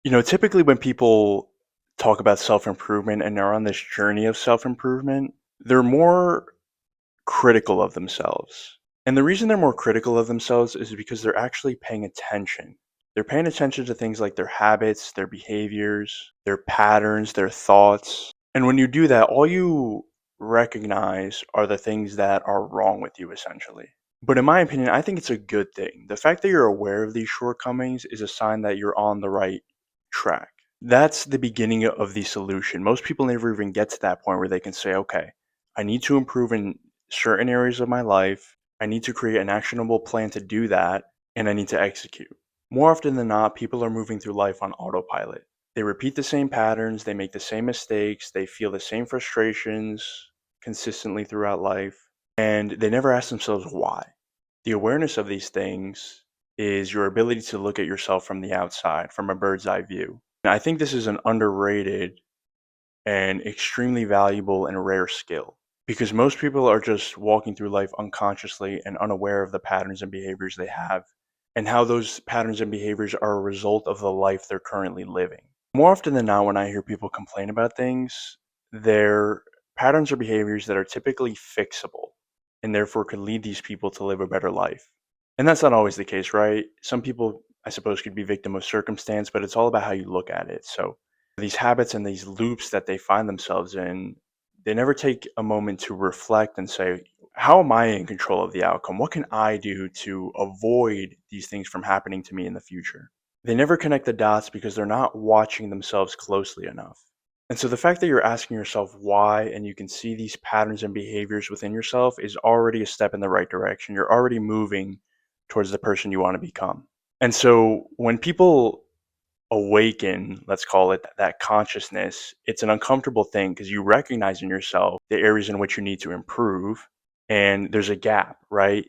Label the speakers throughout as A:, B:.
A: Typically when people talk about self-improvement and are on this journey of self-improvement, they're more critical of themselves. And the reason they're more critical of themselves is because they're actually paying attention. They're paying attention to things like their habits, their behaviors, their patterns, their thoughts. And when you do that, all you recognize are the things that are wrong with you, essentially. But in my opinion, I think it's a good thing. The fact that you're aware of these shortcomings is a sign that you're on the right track. That's the beginning of the solution. Most people never even get to that point where they can say, okay, I need to improve in certain areas of my life. I need to create an actionable plan to do that, and I need to execute. More often than not, people are moving through life on autopilot. They repeat the same patterns, they make the same mistakes, they feel the same frustrations consistently throughout life, and they never ask themselves why. The awareness of these things is your ability to look at yourself from the outside, from a bird's eye view. And I think this is an underrated and extremely valuable and rare skill because most people are just walking through life unconsciously and unaware of the patterns and behaviors they have and how those patterns and behaviors are a result of the life they're currently living. More often than not, when I hear people complain about things, they're patterns or behaviors that are typically fixable and therefore could lead these people to live a better life. And that's not always the case, right? Some people, I suppose, could be victim of circumstance, but it's all about how you look at it. So these habits and these loops that they find themselves in, they never take a moment to reflect and say, how am I in control of the outcome? What can I do to avoid these things from happening to me in the future? They never connect the dots because they're not watching themselves closely enough. And so the fact that you're asking yourself why and you can see these patterns and behaviors within yourself is already a step in the right direction. You're already moving towards the person you want to become. And so when people awaken, let's call it that consciousness, it's an uncomfortable thing because you recognize in yourself the areas in which you need to improve and there's a gap, right?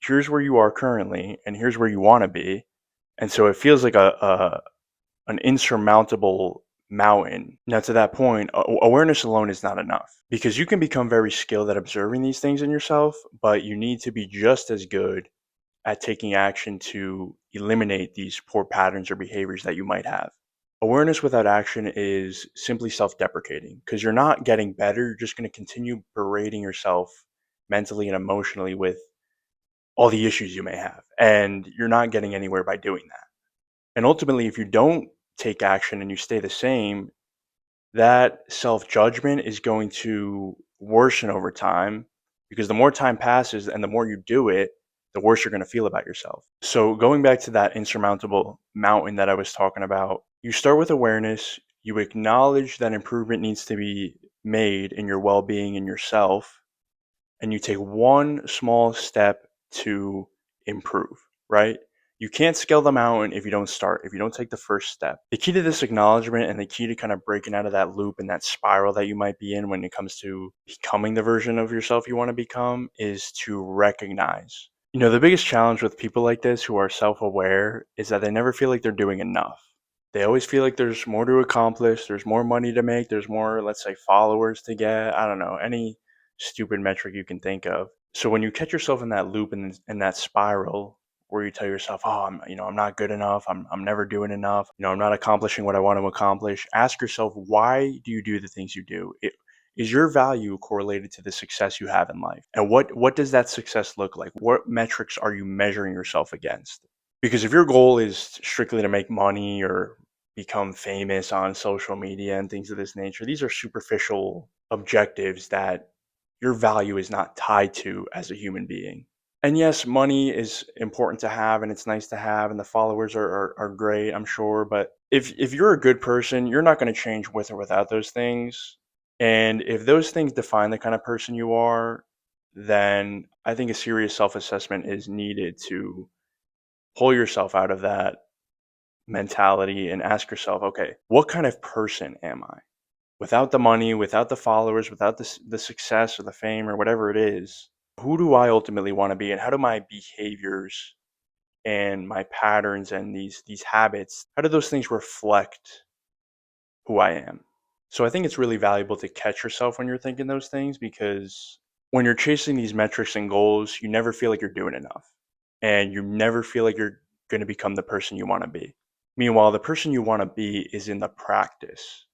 A: Here's where you are currently and here's where you want to be. And so it feels like a an insurmountable mountain. Now, to that point, awareness alone is not enough because you can become very skilled at observing these things in yourself, but you need to be just as good at taking action to eliminate these poor patterns or behaviors that you might have. Awareness without action is simply self deprecating because you're not getting better. You're just going to continue berating yourself mentally and emotionally with all the issues you may have. And you're not getting anywhere by doing that. And ultimately, if you don't take action and you stay the same, that self judgment is going to worsen over time because the more time passes and the more you do it, the worse you're going to feel about yourself. So, going back to that insurmountable mountain that I was talking about, you start with awareness, you acknowledge that improvement needs to be made in your well being and yourself, and you take one small step to improve, right? You can't scale the mountain if you don't start, if you don't take the first step. The key to this acknowledgement and the key to kind of breaking out of that loop and that spiral that you might be in when it comes to becoming the version of yourself you want to become is to recognize. The biggest challenge with people like this who are self aware is that they never feel like they're doing enough. They always feel like there's more to accomplish, there's more money to make, there's more, let's say, followers to get. I don't know, any stupid metric you can think of. So when you catch yourself in that loop and in that spiral where you tell yourself, "Oh, I'm not good enough. I'm never doing enough. I'm not accomplishing what I want to accomplish." Ask yourself, why do you do the things you do? Is your value correlated to the success you have in life? And what does that success look like? What metrics are you measuring yourself against? Because if your goal is strictly to make money or become famous on social media and things of this nature, these are superficial objectives that your value is not tied to as a human being. And yes, money is important to have and it's nice to have and the followers are great, I'm sure. But if you're a good person, you're not going to change with or without those things. And if those things define the kind of person you are, then I think a serious self assessment is needed to pull yourself out of that mentality and ask yourself, okay, what kind of person am I? Without the money, without the followers, without the success or the fame or whatever it is, who do I ultimately want to be? And how do my behaviors and my patterns and these habits, how do those things reflect who I am? So I think it's really valuable to catch yourself when you're thinking those things because when you're chasing these metrics and goals, you never feel like you're doing enough. And you never feel like you're going to become the person you want to be. Meanwhile, the person you want to be is in the practice.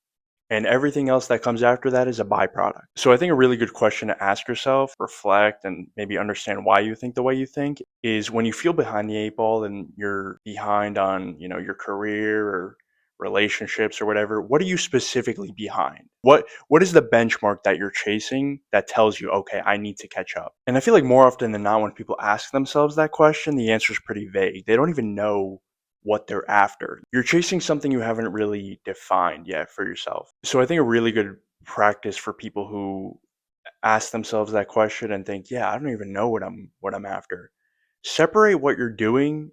A: And everything else that comes after that is a byproduct. So I think a really good question to ask yourself, reflect, and maybe understand why you think the way you think is when you feel behind the eight ball and you're behind on, your career or relationships or whatever, what are you specifically behind? What is the benchmark that you're chasing that tells you, okay, I need to catch up? And I feel like more often than not when people ask themselves that question, the answer is pretty vague. They don't even know what they're after. You're chasing something you haven't really defined yet for yourself. So I think a really good practice for people who ask themselves that question and think, yeah, I don't even know what I'm after. Separate what you're doing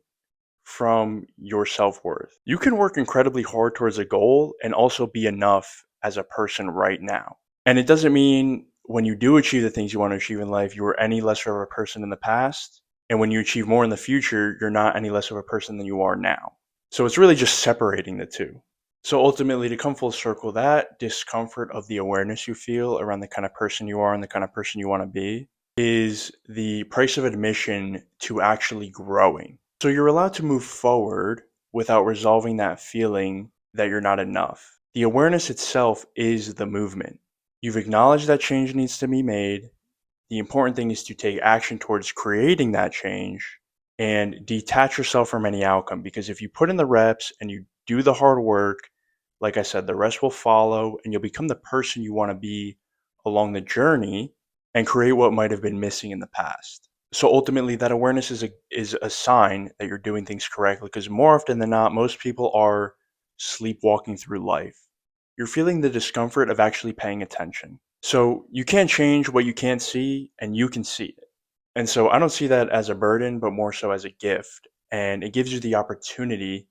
A: from your self-worth. You can work incredibly hard towards a goal and also be enough as a person right now. And it doesn't mean when you do achieve the things you want to achieve in life, you were any lesser of a person in the past. And when you achieve more in the future, you're not any less of a person than you are now. So it's really just separating the two. So ultimately, to come full circle, that discomfort of the awareness you feel around the kind of person you are and the kind of person you want to be is the price of admission to actually growing. So you're allowed to move forward without resolving that feeling that you're not enough. The awareness itself is the movement. You've acknowledged that change needs to be made. The important thing is to take action towards creating that change and detach yourself from any outcome. Because if you put in the reps and you do the hard work, like I said, the rest will follow and you'll become the person you want to be along the journey and create what might have been missing in the past. So ultimately, that awareness is a sign that you're doing things correctly because more often than not, most people are sleepwalking through life. You're feeling the discomfort of actually paying attention. So you can't change what you can't see, and you can see it. And so I don't see that as a burden, but more so as a gift. And it gives you the opportunity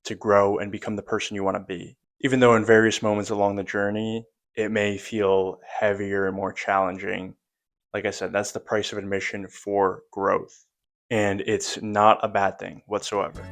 A: to grow and become the person you want to be. Even though in various moments along the journey, it may feel heavier and more challenging. Like I said, that's the price of admission for growth. And it's not a bad thing whatsoever.